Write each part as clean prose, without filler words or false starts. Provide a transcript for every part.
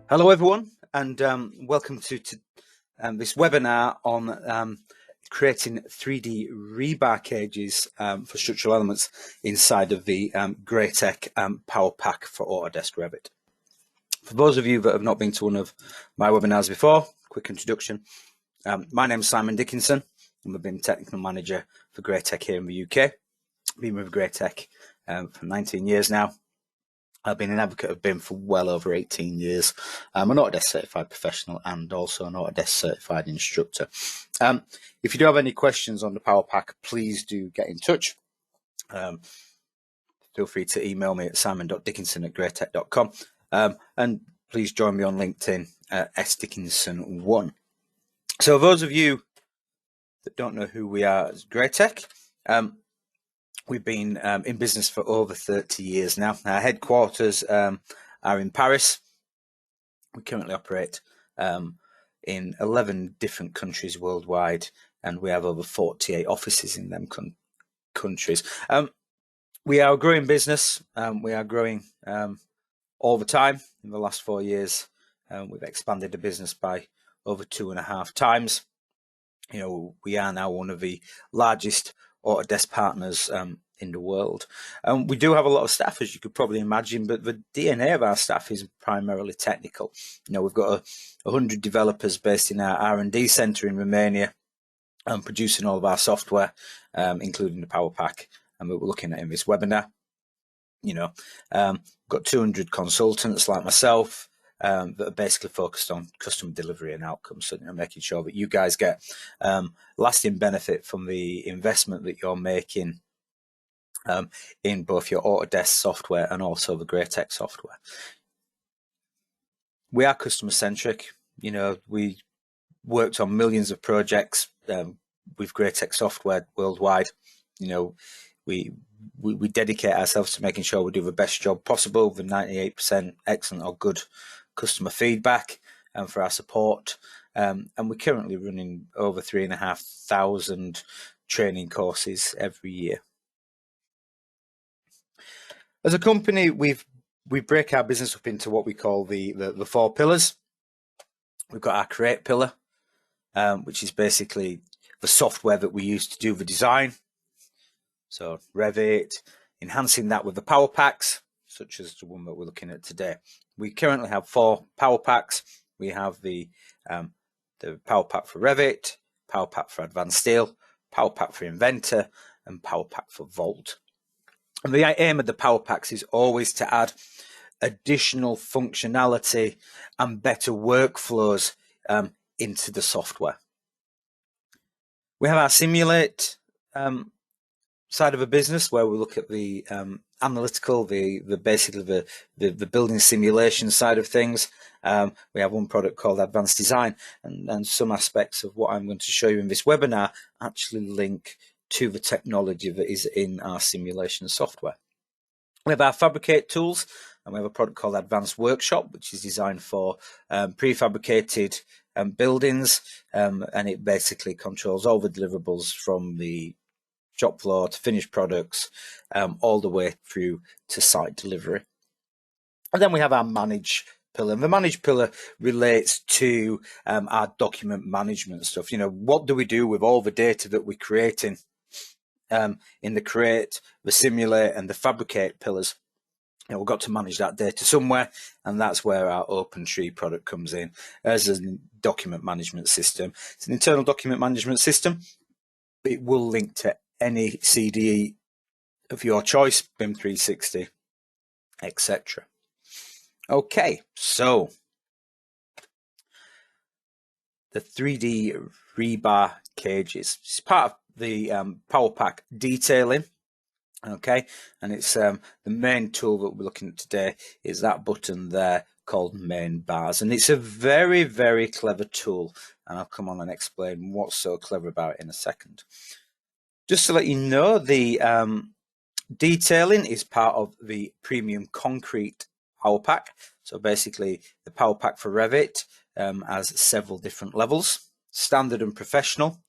Hello everyone, and welcome to this webinar on creating 3D rebar cages for structural elements inside of the Greytech PowerPack for Autodesk Revit. For those of you that have not been to one of my webinars before, quick introduction. My name is Simon Dickinson. I've been technical manager for Greytech here in the UK. Been with Greytech for 19 years now. I've been an advocate of BIM for well over 18 years. I'm an Autodesk certified professional and also an Autodesk certified instructor. If you do have any questions on the PowerPack, please do get in touch. Feel free to email me at simon.dickinson@greytech.com. And please join me on LinkedIn at sdickinson1. So those of you that don't know who we are as Greytech, we've been in business for over 30 years now. Our headquarters are in Paris. We currently operate in 11 different countries worldwide, and we have over 48 offices in them countries. We are a growing business. We are growing all the time. In the last 4 years, we've expanded the business by over 2.5 times. You know, we are now one of the largest Autodesk partners in the world. We do have a lot of staff, as you could probably imagine, but the DNA of our staff is primarily technical. You know, we've got 100 developers based in our R&D centre in Romania, producing all of our software, including the PowerPack, and we're looking at in this webinar. You know, we've got 200 consultants like myself, that are basically focused on customer delivery and outcomes, so you know, making sure that you guys get lasting benefit from the investment that you're making in both your Autodesk software and also the Greytech software. We are customer centric. You know, we worked on millions of projects with Greytech software worldwide. You know, we dedicate ourselves to making sure we do the best job possible with 98% excellent or good customer feedback for our support, and we're currently running over 3,500 training courses every year. As a company, we break our business up into what we call the 4 pillars. We've got our create pillar, which is basically the software that we use to do the design. So Revit, enhancing that with the PowerPacks, such as the one that we're looking at today. We currently have 4 PowerPacks. We have the PowerPack for Revit, PowerPack for Advanced Steel, PowerPack for Inventor, and PowerPack for Vault. And the aim of the PowerPacks is always to add additional functionality and better workflows into the software. We have our Simulate side of a business where we look at the analytical, basically the building simulation side of things. We have one product called Advanced Design, and some aspects of what I'm going to show you in this webinar actually link to the technology that is in our simulation software. We have our Fabricate tools, and we have a product called Advanced Workshop, which is designed for prefabricated buildings, and it basically controls all the deliverables from the shop floor to finished products, all the way through to site delivery. And then we have our Manage pillar. And the Manage pillar relates to our document management stuff. You know, what do we do with all the data that we're creating in the Create, the Simulate, and the Fabricate pillars? You know, we've got to manage that data somewhere, and that's where our OpenTree product comes in as a document management system. It's an internal document management system. It will link to any CDE of your choice, BIM 360, etc. Okay, so the 3D rebar cages. It's part of the PowerPack detailing. Okay, and it's the main tool that we're looking at today is that button there called main bars, and it's a very, very clever tool, and I'll come on and explain what's so clever about it in a second. Just to let you know, the detailing is part of the premium concrete PowerPack. So basically the PowerPack for Revit has several different levels: standard and professional,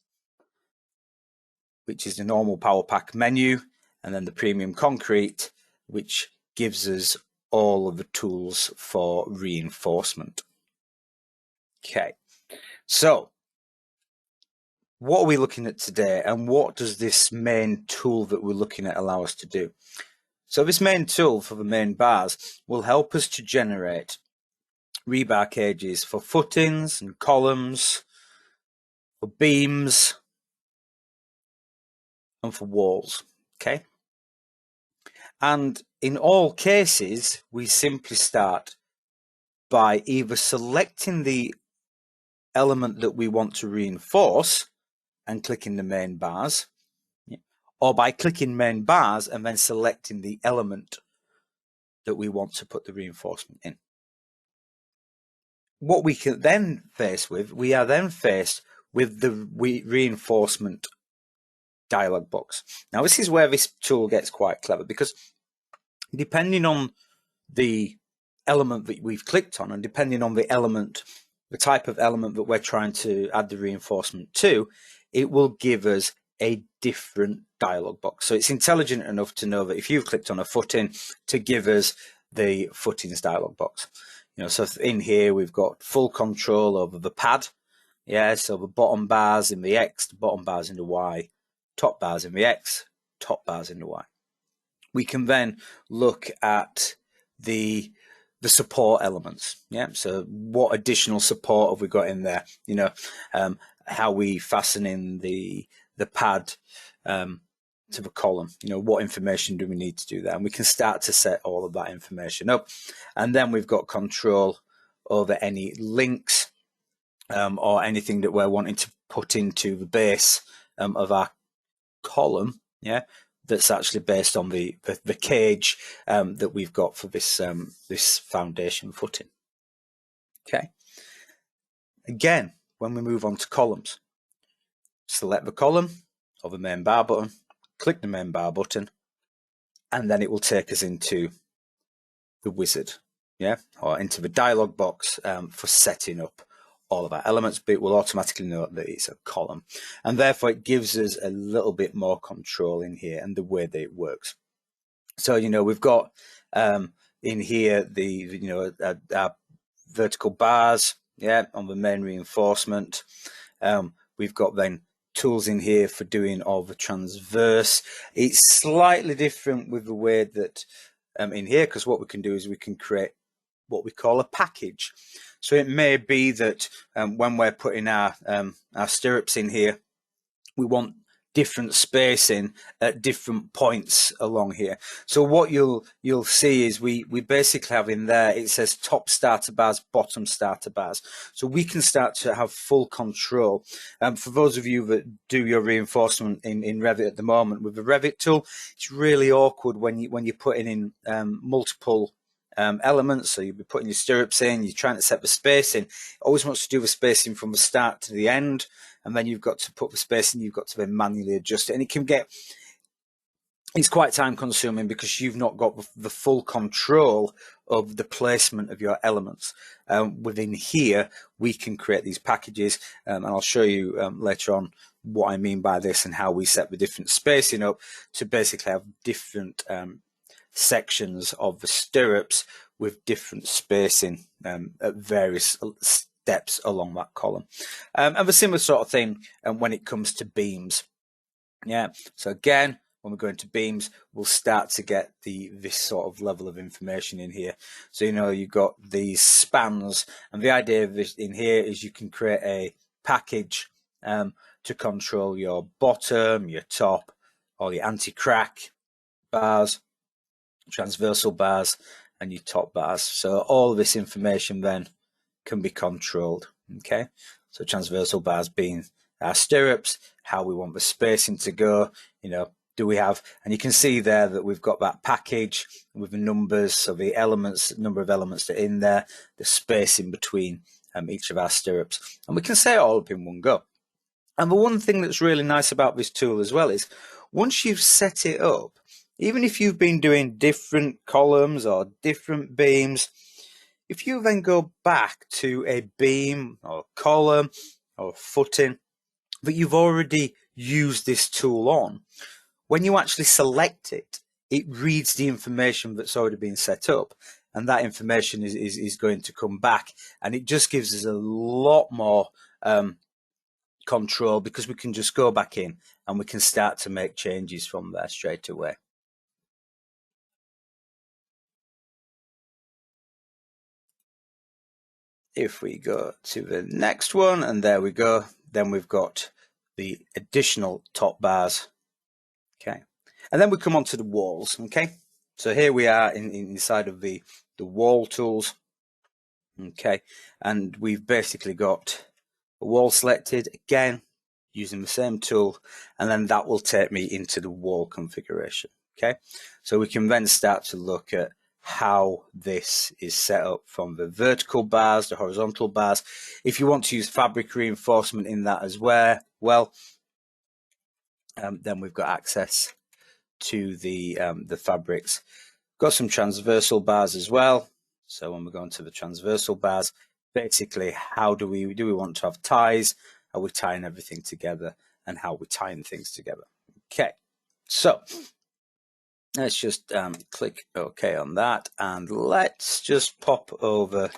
which is the normal PowerPack menu, and then the premium concrete, which gives us all of the tools for reinforcement. Okay, so what are we looking at today, and what does this main tool that we're looking at allow us to do? So this main tool for the main bars will help us to generate rebar cages for footings and columns, for beams, and for walls. Okay, and in all cases we simply start by either selecting the element that we want to reinforce and clicking the main bars, or by clicking main bars and then selecting the element that we want to put the reinforcement in. What we can then face with, we are then faced with the reinforcement dialog box. Now this is where this tool gets quite clever, because depending on the element that we've clicked on and depending on the element, the type of element that we're trying to add the reinforcement to, it will give us a different dialog box. So it's intelligent enough to know that if you've clicked on a footing, to give us the footings dialog box. You know, so in here we've got full control over the pad. Yeah, so the bottom bars in the X, the bottom bars in the Y, top bars in the X, top bars in the Y. We can then look at the support elements. Yeah, so what additional support have we got in there? You know, how we fasten in the pad to the column. You know, what information do we need to do that? And we can start to set all of that information up. And then we've got control over any links or anything that we're wanting to put into the base of our column. Yeah, that's actually based on the cage that we've got for this this foundation footing. Okay. Again, when we move on to columns, select the column or the main bar button, click the main bar button, and then it will take us into the wizard, yeah, or into the dialog box for setting up all of our elements, but it will automatically know that it's a column, and therefore it gives us a little bit more control in here and the way that it works. So, you know, we've got in here the, you know, our vertical bars, yeah, on the main reinforcement. We've got then tools in here for doing all the transverse. It's slightly different with the way that in here, because what we can do is we can create what we call a package. So it may be that when we're putting our stirrups in here, we want different spacing at different points along here. So what you'll see is we basically have in there, it says top starter bars, bottom starter bars. So we can start to have full control. For those of you that do your reinforcement in Revit at the moment with the Revit tool, it's really awkward when you're putting in multiple elements. So you'll be putting your stirrups in, you're trying to set the spacing. It always wants to do the spacing from the start to the end, and then you've got to put the spacing, you've got to then manually adjust it, and it can get, it's quite time consuming because you've not got the full control of the placement of your elements. Within here, we can create these packages, and I'll show you later on what I mean by this and how we set the different spacing up to basically have different sections of the stirrups with different spacing at various steps along that column. And the similar sort of thing when it comes to beams. Yeah, so again, when we go into beams, we'll start to get this sort of level of information in here. So, you know, you've got these spans, and the idea of this in here is you can create a package to control your bottom, your top, or your anti-crack bars, transversal bars, and your top bars. So all of this information then can be controlled. Okay, so transversal bars being our stirrups, how we want the spacing to go, you know, do we have, and you can see there that we've got that package with the numbers, so the elements, number of elements that are in there, the spacing between each of our stirrups, and we can set it all up in one go. And the one thing that's really nice about this tool as well is once you've set it up, even if you've been doing different columns or different beams, if you then go back to a beam or a column or a footing that you've already used this tool on, when you actually select it, it reads the information that's already been set up. and that information is going to come back, and it just gives us a lot more control, because we can just go back in and we can start to make changes from there straight away. If we go to the next one, and there we go, then we've got the additional top bars. Okay, and then we come on to the walls. Okay, so here we are inside of the wall tools. Okay, and we've basically got a wall selected, again using the same tool, and then that will take me into the wall configuration. Okay, so we can then start to look at how this is set up, from the vertical bars, the horizontal bars. If you want to use fabric reinforcement in that as well, then we've got access to the fabrics. Got some transversal bars as well. So when we go into the transversal bars, basically, how do we want to have ties? Are we tying everything together, and how we're tying things together? Okay, so let's just click OK on that, and let's just pop over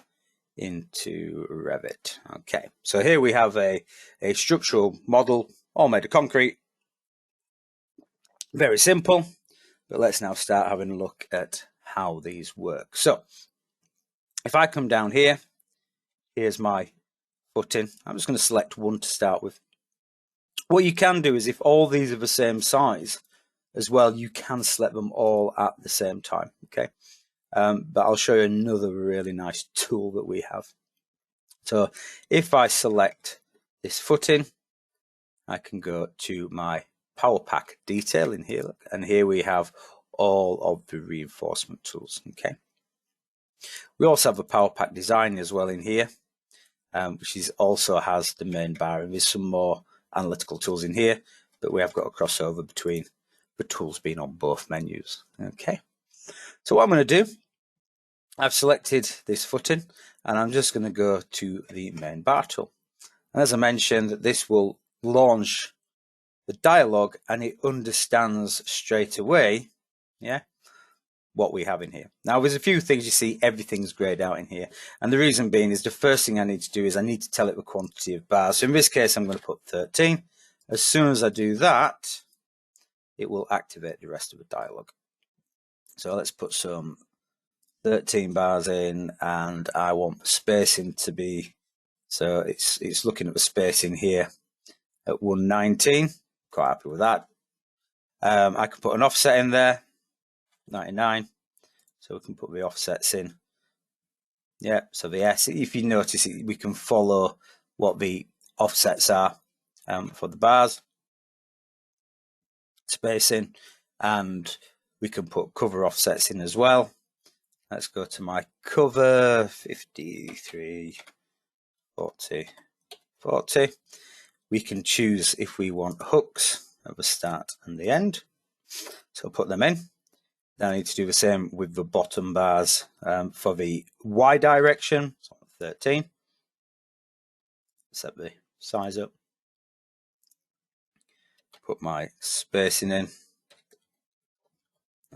into Revit. Okay, so here we have a structural model, all made of concrete. Very simple, but let's now start having a look at how these work. So if I come down here, here's my footing. I'm just going to select one to start with. What you can do is, if all these are the same size as well, you can select them all at the same time. Okay, but I'll show you another really nice tool that we have. So if I select this footing, I can go to my PowerPack detail in here, and here we have all of the reinforcement tools. Okay, we also have a PowerPack design as well in here, which also has the main bar, and there's some more analytical tools in here, but we have got a crossover between the tools being on both menus. Okay, so what I'm going to do, I've selected this footing, and I'm just going to go to the main bar tool. And as I mentioned, this will launch the dialog, and it understands straight away, yeah, what we have in here. Now, there's a few things you see, everything's grayed out in here. And the reason being is the first thing I need to do is I need to tell it the quantity of bars. So in this case, I'm going to put 13. As soon as I do that, it will activate the rest of the dialog. So let's put some 13 bars in, and I want the spacing to be, so it's looking at the spacing here at 119. Quite happy with that. I can put an offset in there, 99. So we can put the offsets in. Yeah, so the S, if you notice, we can follow what the offsets are for the bars, spacing, and we can put cover offsets in as well. Let's go to my cover, 53, 40, 40. We can choose if we want hooks at the start and the end. So I'll put them in. Then I need to do the same with the bottom bars for the Y direction. So 13. Set the size up. Put my spacing in.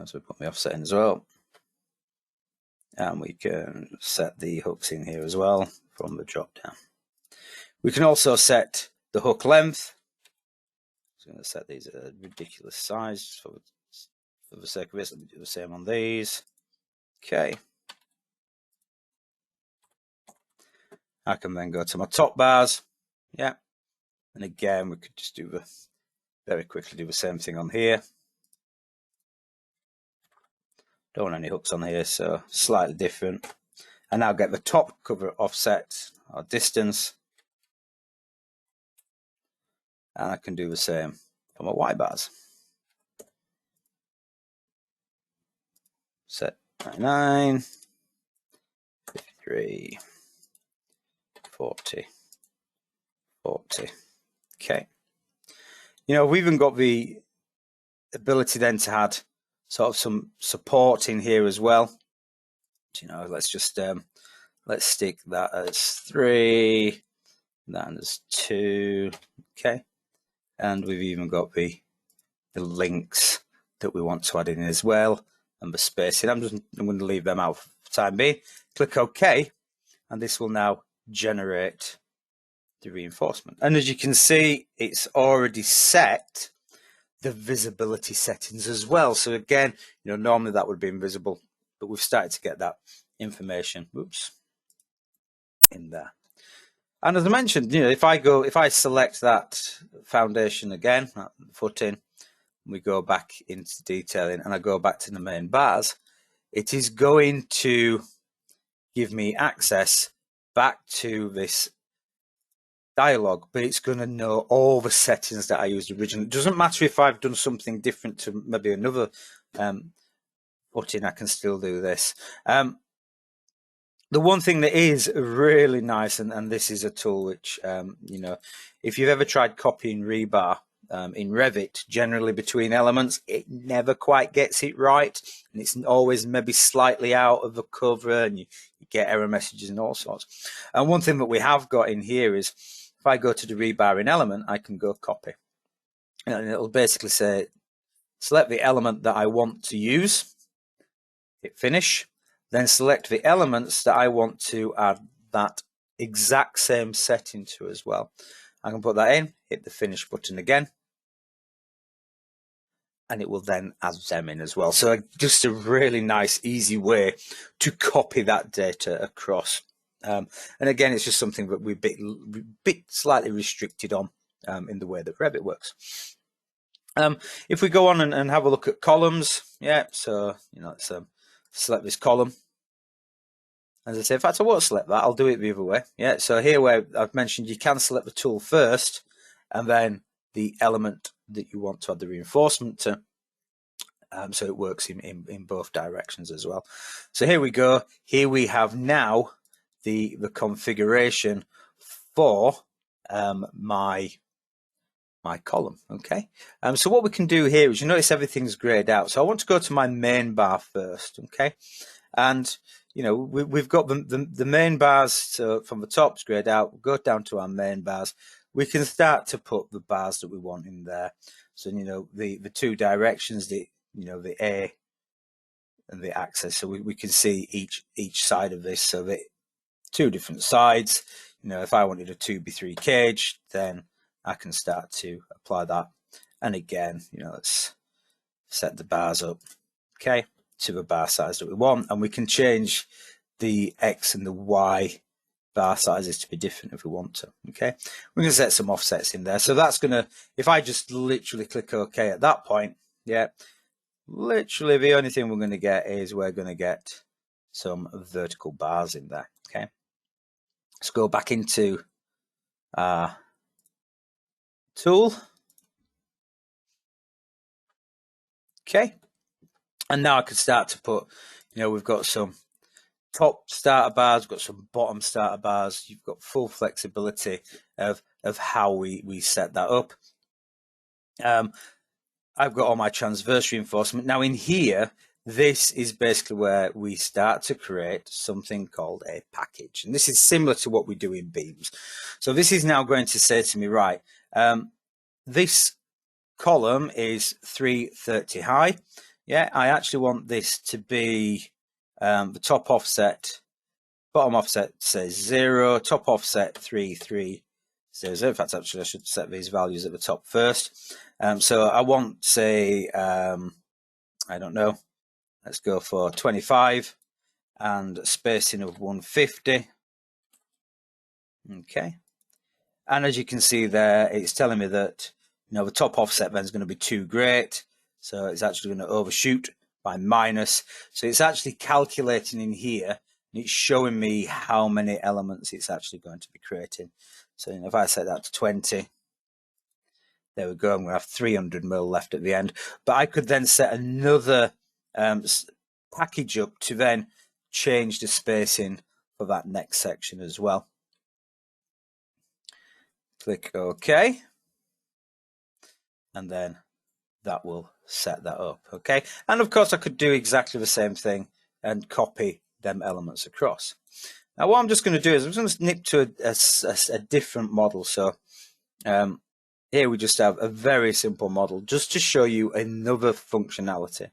So put my offset in as well. And we can set the hooks in here as well from the drop down. We can also set the hook length. I'm going to set these at a ridiculous size for the sake of this. Let me do the same on these. Okay. I can then go to my top bars. Yeah. And again, we could just very quickly do the same thing on here. Don't want any hooks on here, so slightly different. And now get the top cover offset or distance. And I can do the same for my Y bars. Set 99, 53, 40, 40. Okay. You know, we've even got the ability then to add sort of some support in here as well. You know, let's just let's stick that as 3, that as 2. Okay. And we've even got the links that we want to add in as well, and the spacing. I'm going to leave them out time being. Click OK, and this will now generate the reinforcement. And as you can see, it's already set the visibility settings as well. So again, normally that would be invisible, but we've started to get that information, in there. And as I mentioned, if I select that foundation again, that footing, we go back into detailing and I go back to the main bars, it is going to give me access back to this dialog, but it's going to know all the settings that I used originally. It doesn't matter if I've done something different to maybe another footing, I can still do this. The one thing that is really nice, and this is a tool which, if you've ever tried copying rebar in Revit, generally between elements, it never quite gets it right. And it's always maybe slightly out of the cover and you get error messages and all sorts. And one thing that we have got in here is if I go to the rebar in element, I can go copy. And it'll basically say, select the element that I want to use, hit finish. Then select the elements that I want to add that exact same setting to as well. I can put that in, hit the finish button again, and it will then add them in as well. So just a really nice, easy way to copy that data across. And again, it's just something that we're bit slightly restricted on in the way that Revit works. If we go on and have a look at columns, so let's select this column. As I say, in fact, I won't select that. I'll do it the other way. So here where I've mentioned you can select the tool first and then the element that you want to add the reinforcement to. So it works in both directions as well. So here we go. Here we have now the configuration for my column. Okay. So what we can do here is, you notice everything's grayed out. So I want to go to my main bar first. Okay. And we've got the main bars, so from the top it's grayed out, we'll go down to our main bars. We can start to put the bars that we want in there. So, the two directions, the A and the axis. So we can see each side of this. So the two different sides, if I wanted a 2x3 cage, then I can start to apply that. And again, let's set the bars up. Okay. To the bar size that we want, and we can change the X and the Y bar sizes to be different if we want to. Okay, we're going to set some offsets in there. So that's going to, if I just literally click OK at that point, literally the only thing we're going to get is we're going to get some vertical bars in there. Okay, let's go back into our tool. Okay. And now I can start to put, we've got some top starter bars, we've got some bottom starter bars. You've got full flexibility of how we set that up. I've got all my transverse reinforcement. Now in here, this is basically where we start to create something called a package. And this is similar to what we do in beams. So this is now going to say to me, right, this column is 330 high. I actually want this to be the top offset, bottom offset says 0, top offset 330. In fact, actually, I should set these values at the top first. So I want, say, I don't know, let's go for 25 and spacing of 150. Okay. And as you can see there, it's telling me that, the top offset then is going to be too great. So it's actually going to overshoot by minus. So it's actually calculating in here, and it's showing me how many elements it's actually going to be creating. So if I set that to 20, there we go. I'm going to have 300 mil left at the end. But I could then set another package up to then change the spacing for that next section as well. Click OK. And then that will set that up. Okay. And of course I could do exactly the same thing and copy them elements across. Now what I'm just going to do is I'm just going to nip to a different model. So here we just have a very simple model just to show you another functionality.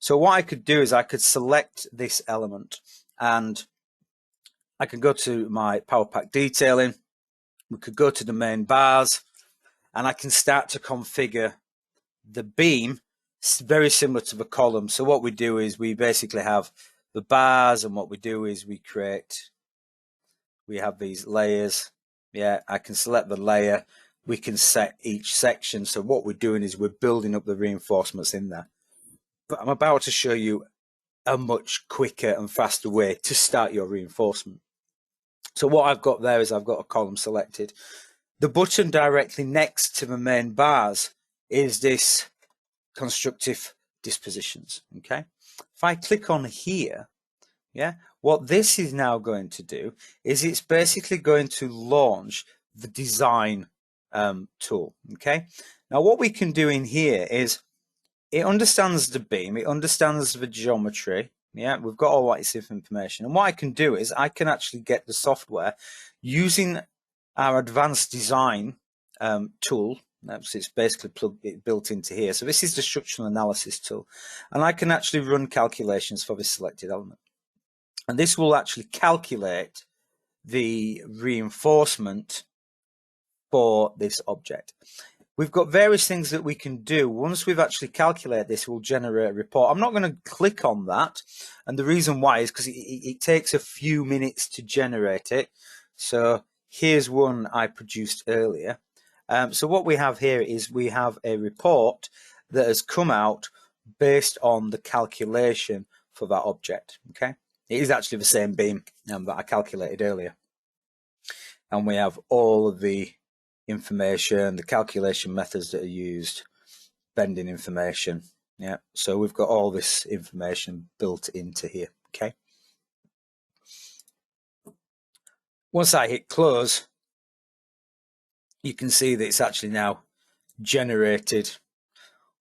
So what I could do is I could select this element and I can go to my PowerPack detailing. We could go to the main bars, and I can start to configure the beam very similar to the column. So what we do is we basically have the bars, and what we do is we have these layers. Yeah, I can select the layer. We can set each section. So what we're doing is we're building up the reinforcements in there. But I'm about to show you a much quicker and faster way to start your reinforcement. So what I've got there is I've got a column selected. The button directly next to the main bars is this constructive dispositions. Okay. If I click on here, yeah, what this is now going to do is it's basically going to launch the design tool. Okay. Now what we can do in here is it understands the beam, it understands the geometry. Yeah, we've got all this information. And what I can do is I can actually get the software using our advanced design tool. So it's basically built into here. So this is the structural analysis tool. And I can actually run calculations for this selected element. And this will actually calculate the reinforcement for this object. We've got various things that we can do. Once we've actually calculated this, we'll generate a report. I'm not going to click on that. And the reason why is because it takes a few minutes to generate it. So here's one I produced earlier. So what we have here is we have a report that has come out based on the calculation for that object. Okay, it is actually the same beam that I calculated earlier. And we have all of the information, the calculation methods that are used, bending information. Yeah, so we've got all this information built into here. Okay. Once I hit close, you can see that it's actually now generated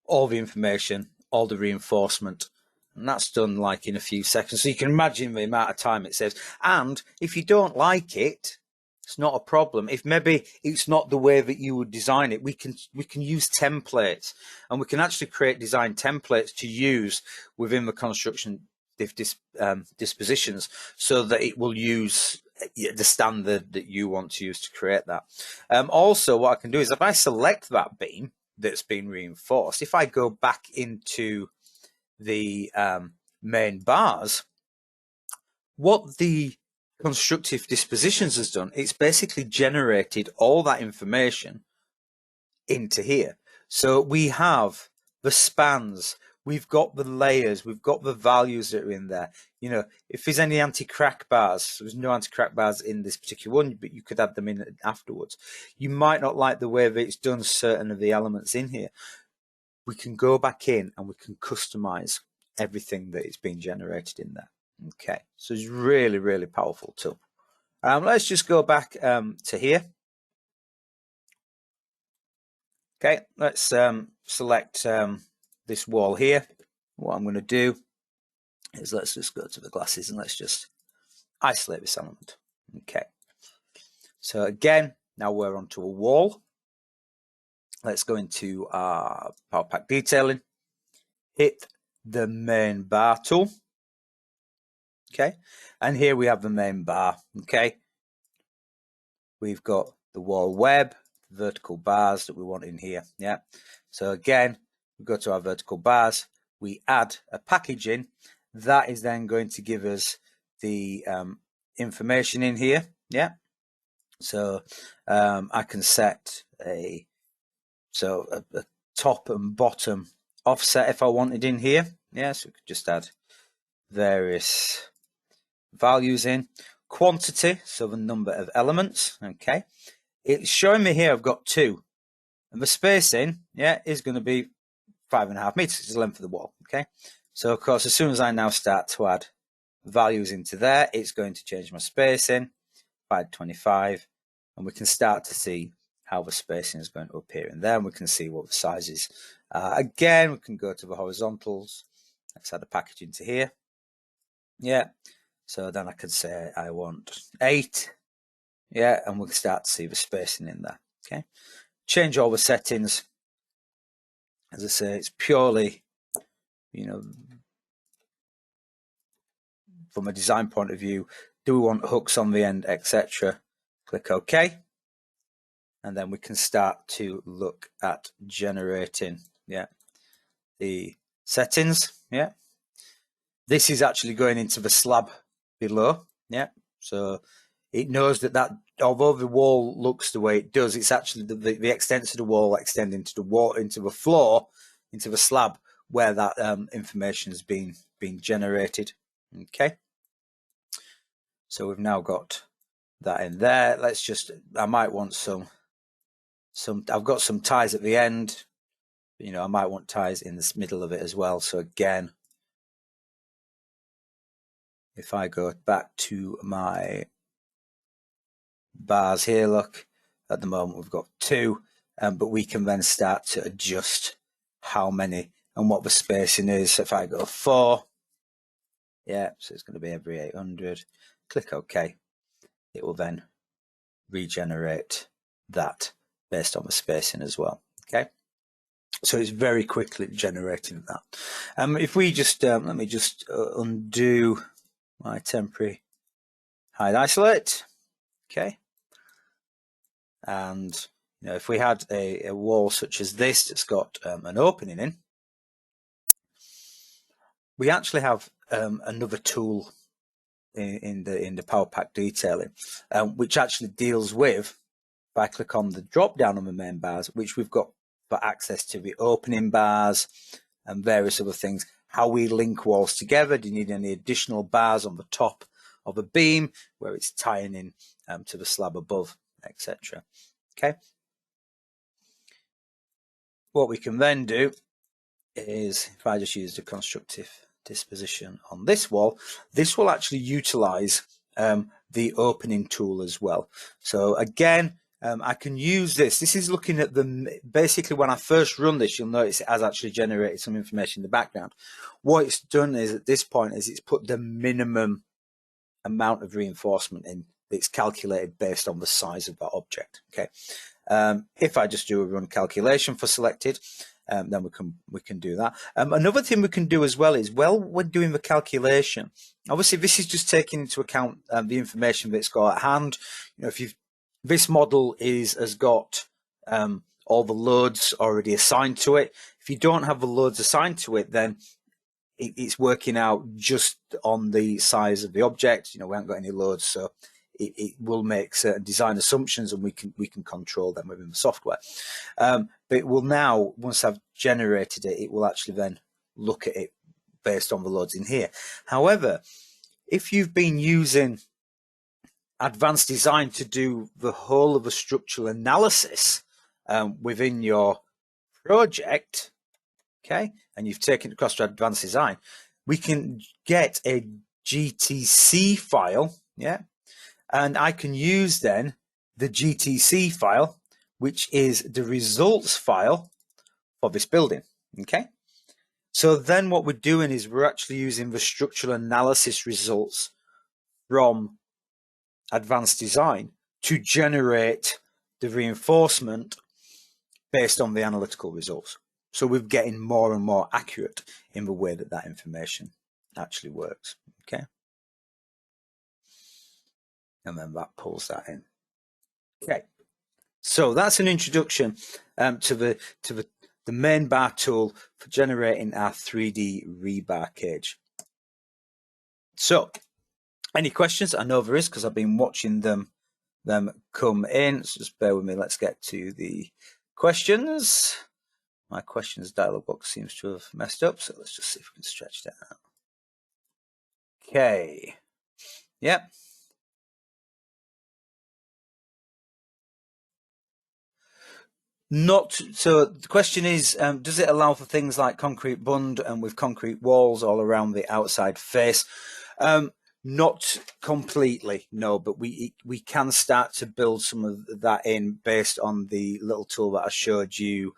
all the information, all the reinforcement, and that's done like in a few seconds. So you can imagine the amount of time it saves. And if you don't like it, it's not a problem. If maybe it's not the way that you would design it, we can use templates, and we can actually create design templates to use within the construction dispositions, so that it will use the standard that you want to use to create that. Also, what I can do is if I select that beam that's been reinforced, if I go back into the main bars, what the constructive dispositions has done, it's basically generated all that information into here. So we have the spans, we've got the layers, we've got the values that are in there. You know, if there's any anti-crack bars, there's no anti-crack bars in this particular one, but you could add them in afterwards. You might not like the way that it's done certain of the elements in here. We can go back in and we can customize everything that is being generated in there. Okay, so it's really, really powerful tool. Let's just go back to here. Okay, let's select this wall here. What I'm going to do is let's just go to the glasses and let's just isolate this element. Okay, so again, now we're onto a wall. Let's go into our PowerPack detailing, hit the main bar tool. Okay, and here we have the main bar. Okay, we've got the wall web, vertical bars that we want in here. Yeah, so again, we go to our vertical bars, we add a package in. That is then going to give us the information in here. Yeah, so I can set a top and bottom offset if I wanted in here. Yeah, so we could just add various values in. Quantity, so the number of elements. Okay, it's showing me here I've got 2, and the spacing, yeah, is going to be 5.5 meters. It's the length of the wall. Okay, so of course, as soon as I now start to add values into there, it's going to change my spacing by 25, and we can start to see how the spacing is going to appear in there, and we can see what the size is. Again, we can go to the horizontals. Let's add a package into here. Yeah, so then I can say I want 8. Yeah, and we'll start to see the spacing in there. Okay, change all the settings. As I say, it's purely, you know, from a design point of view. Do we want hooks on the end, etc.? Click OK. And then we can start to look at generating, the settings. This is actually going into the slab below. So it knows that although the wall looks the way it does, it's actually the extent of the wall extending to the wall, into the floor, into the slab where that information has been generated. Okay. So we've now got that in there. Let's just, I might want some, I've got some ties at the end. I might want ties in the middle of it as well. So again, if I go back to my bars here, look, at the moment we've got 2, but we can then start to adjust how many and what the spacing is. So if I go 4, so it's going to be every 800. Click OK. It will then regenerate that based on the spacing as well. Okay, so it's very quickly generating that. If we just let me just undo my temporary hide isolate. Okay, and if we had a wall such as this that's got an opening in, we actually have another tool in the PowerPack detailing, which actually deals with, if I click on the drop down on the main bars, which we've got for access to the opening bars and various other things, how we link walls together. Do you need any additional bars on the top of a beam where it's tying in to the slab above, etc. Okay. What we can then do is, if I just use the constructive disposition on this wall, this will actually utilize the opening tool as well. So again, I can use this. This is looking at basically when I first run this, you'll notice it has actually generated some information in the background. What it's done is at this point is it's put the minimum amount of reinforcement in that's calculated based on the size of that object. Okay. If I just do a run calculation for selected, then we can do that. Another thing we can do as well is, when doing the calculation, obviously this is just taking into account the information that's got at hand. If this model has got all the loads already assigned to it. If you don't have the loads assigned to it, then it's working out just on the size of the object. We haven't got any loads, so it will make certain design assumptions, and we can control them within the software. But it will now, once I've generated it, it will actually then look at it based on the loads in here. However, if you've been using advanced design to do the whole of the structural analysis within your project, okay, and you've taken it across to advanced design, we can get a GTC file, and I can use then the GTC file, which is the results file for this building. Okay, so then what we're doing is we're actually using the structural analysis results from advanced design to generate the reinforcement based on the analytical results. So we're getting more and more accurate in the way that information actually works. Okay, and then that pulls that in. Okay, so that's an introduction to the main bar tool for generating our 3D rebar cage. So, any questions? I know there is, because I've been watching them come in. So just bear with me. Let's get to the questions. My questions dialog box seems to have messed up, so let's just see if we can stretch that out. Okay. Yep. So the question is, does it allow for things like concrete bund and with concrete walls all around the outside face? Not completely, no, but we can start to build some of that in based on the little tool that I showed you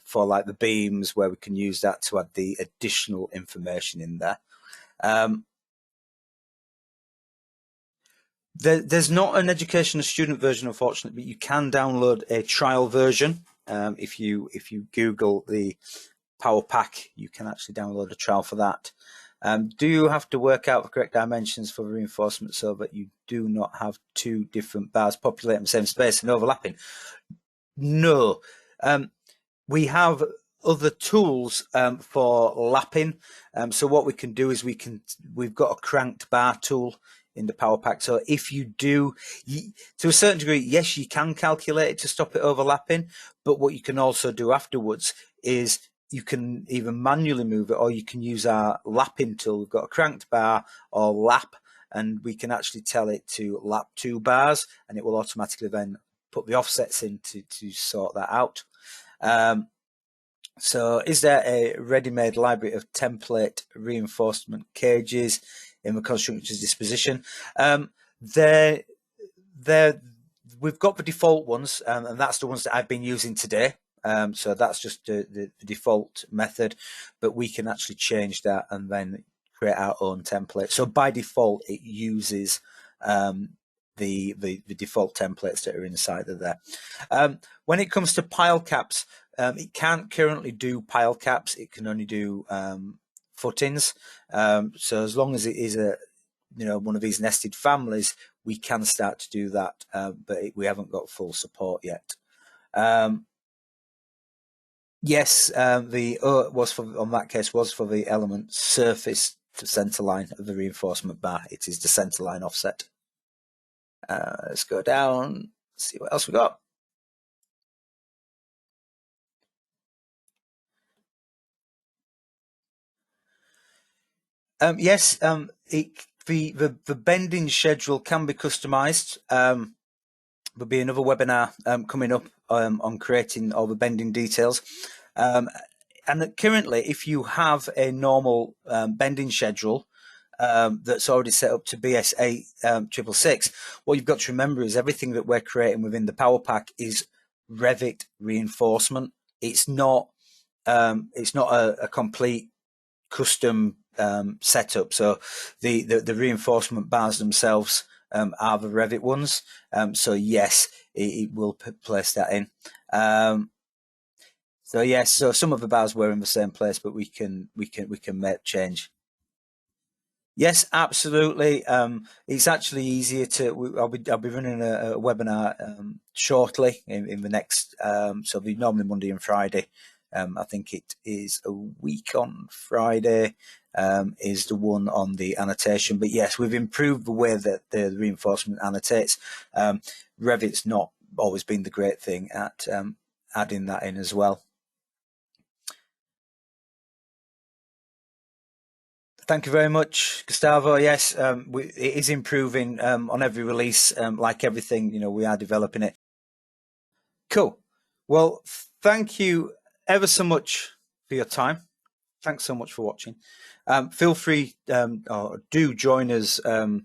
for like the beams, where we can use that to add the additional information in there. There's not an educational student version, unfortunately, but you can download a trial version. If you Google the PowerPack, you can actually download a trial for that. Do you have to work out the correct dimensions for reinforcement so that you do not have two different bars populating the same space and overlapping? No. We have other tools for lapping. So what we can do is we've got a cranked bar tool in the PowerPack. So if you do, to a certain degree, yes, you can calculate it to stop it overlapping. But what you can also do afterwards is you can either manually move it, or you can use our lapping tool. We've got a cranked bar or lap, and we can actually tell it to lap 2 bars, and it will automatically then put the offsets in to sort that out. So is there a ready-made library of template reinforcement cages in the constructor's disposition? We've got the default ones, and that's the ones that I've been using today. So that's just the default method, but we can actually change that and then create our own template. So by default, it uses the default templates that are inside of there. When it comes to pile caps, it can't currently do pile caps. It can only do footings. So as long as it is one of these nested families, we can start to do that, but we haven't got full support yet. Yes, the on that case was for the element surface to center line of the reinforcement bar. It is the center line offset. Let's go down, see what else we got. Yes, the bending schedule can be customized. There'll be another webinar coming up on creating all the bending details. And currently, if you have a normal bending schedule that's already set up to BS8 666, what you've got to remember is everything that we're creating within the PowerPack is Revit reinforcement. It's not a complete custom setup. So the reinforcement bars themselves are the Revit ones. So yes, it will place that in. So yes, so some of the bars were in the same place, but we can make change. Yes, absolutely. It's actually easier to. I'll be running a webinar shortly in the next. So it'll be normally Monday and Friday. I think it is a week on Friday. Is the one on the annotation. But yes, we've improved the way that the reinforcement annotates. Revit's not always been the great thing at adding that in as well. Thank you very much, Gustavo. Yes, it is improving on every release. Like everything, we are developing it. Cool. Well, thank you ever so much for your time. Thanks so much for watching. Feel free or do join us on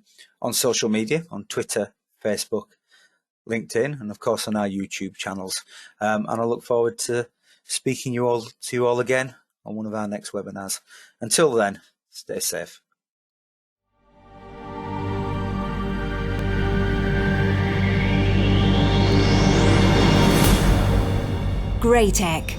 social media, on Twitter, Facebook, LinkedIn, and of course on our YouTube channels. And I look forward to speaking to you all again on one of our next webinars. Until then, stay safe. Greytech.